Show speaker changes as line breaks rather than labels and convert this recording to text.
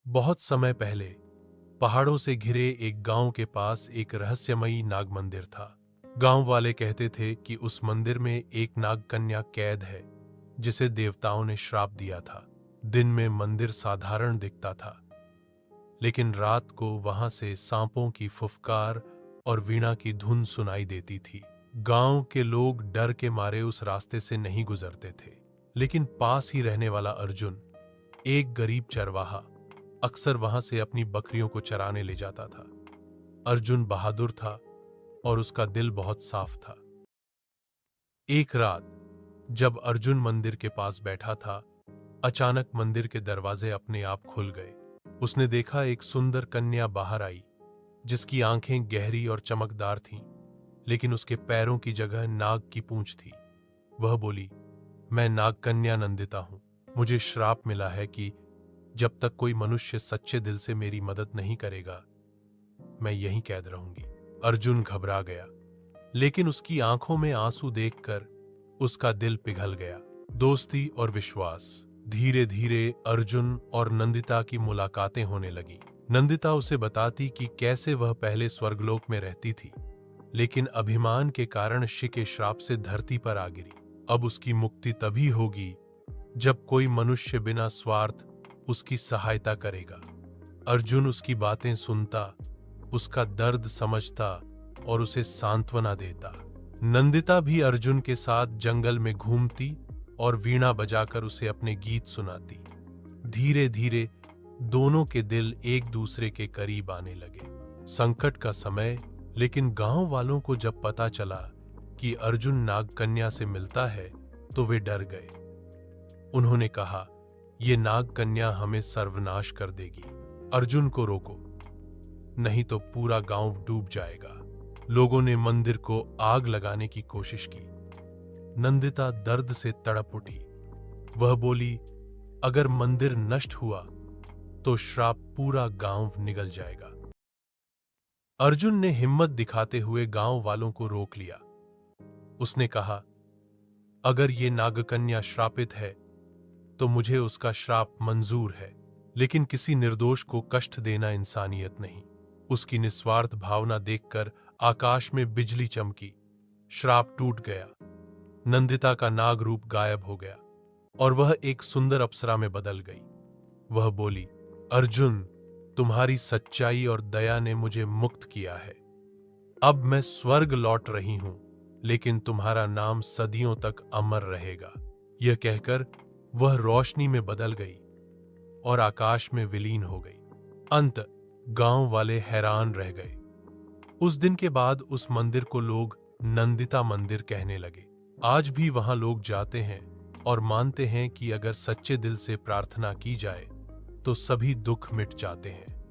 बहुत समय पहले पहाड़ों से घिरे एक गांव के पास एक रहस्यमयी नाग मंदिर था। गांव वाले कहते थे कि उस मंदिर में एक नाग कन्या कैद है जिसे देवताओं ने श्राप दिया था। दिन में मंदिर साधारण दिखता था, लेकिन रात को वहां से सांपों की फुफकार और वीणा की धुन सुनाई देती थी। गांव के लोग डर के मारे उस रास्ते से नहीं गुजरते थे, लेकिन पास ही रहने वाला अर्जुन, एक गरीब चरवाहा, अक्सर वहां से अपनी बकरियों को चराने ले जाता था। अर्जुन बहादुर था और उसका दिल बहुत साफ था। एक रात जब अर्जुन मंदिर के पास बैठा था, अचानक मंदिर के दरवाजे अपने आप खुल गए। उसने देखा एक सुंदर कन्या बाहर आई, जिसकी आंखें गहरी और चमकदार थीं, लेकिन उसके पैरों की जगह नाग की पूंछ थी। वह बोली, मैं नाग कन्या नंदिता हूं। मुझे श्राप मिला है कि जब तक कोई मनुष्य सच्चे दिल से मेरी मदद नहीं करेगा, मैं यहीं कैद रहूंगी। अर्जुन घबरा गया, लेकिन उसकी आंखों में आंसू देखकर उसका दिल पिघल गया। दोस्ती और विश्वास। धीरे धीरे अर्जुन और नंदिता की मुलाकातें होने लगी। नंदिता उसे बताती कि कैसे वह पहले स्वर्गलोक में रहती थी, लेकिन अभिमान के कारण शिके श्राप से धरती पर आ गिरी। अब उसकी मुक्ति तभी होगी जब कोई मनुष्य बिना स्वार्थ उसकी सहायता करेगा। अर्जुन उसकी बातें सुनता, उसका दर्द समझता और उसे सांत्वना देता। नंदिता भी अर्जुन के साथ जंगल में घूमती और वीणा बजाकर उसे अपने गीत सुनाती। धीरे धीरे दोनों के दिल एक दूसरे के करीब आने लगे। संकट का समय, लेकिन गांव वालों को जब पता चला कि अर्जुन नाग कन्या से मिलता है तो वे डर गए। उन्होंने कहा, ये नाग कन्या हमें सर्वनाश कर देगी। अर्जुन को रोको, नहीं तो पूरा गांव डूब जाएगा। लोगों ने मंदिर को आग लगाने की कोशिश की। नंदिता दर्द से तड़प उठी। वह बोली, अगर मंदिर नष्ट हुआ तो श्राप पूरा गांव निगल जाएगा। अर्जुन ने हिम्मत दिखाते हुए गांव वालों को रोक लिया। उसने कहा, अगर ये नागकन्या श्रापित है तो मुझे उसका श्राप मंजूर है, लेकिन किसी निर्दोष को कष्ट देना इंसानियत नहीं। उसकी निस्वार्थ भावना देखकर आकाश में बिजली चमकी। श्राप टूट गया। नंदिता का नाग रूप गायब हो गया और वह एक सुंदर अप्सरा में बदल गई। वह बोली, अर्जुन, तुम्हारी सच्चाई और दया ने मुझे मुक्त किया है। अब मैं स्वर्ग लौट रही हूं, लेकिन तुम्हारा नाम सदियों तक अमर रहेगा। यह कहकर वह रोशनी में बदल गई और आकाश में विलीन हो गई। अंत गांव वाले हैरान रह गए। उस दिन के बाद उस मंदिर को लोग नंदिता मंदिर कहने लगे। आज भी वहां लोग जाते हैं और मानते हैं कि अगर सच्चे दिल से प्रार्थना की जाए तो सभी दुख मिट जाते हैं।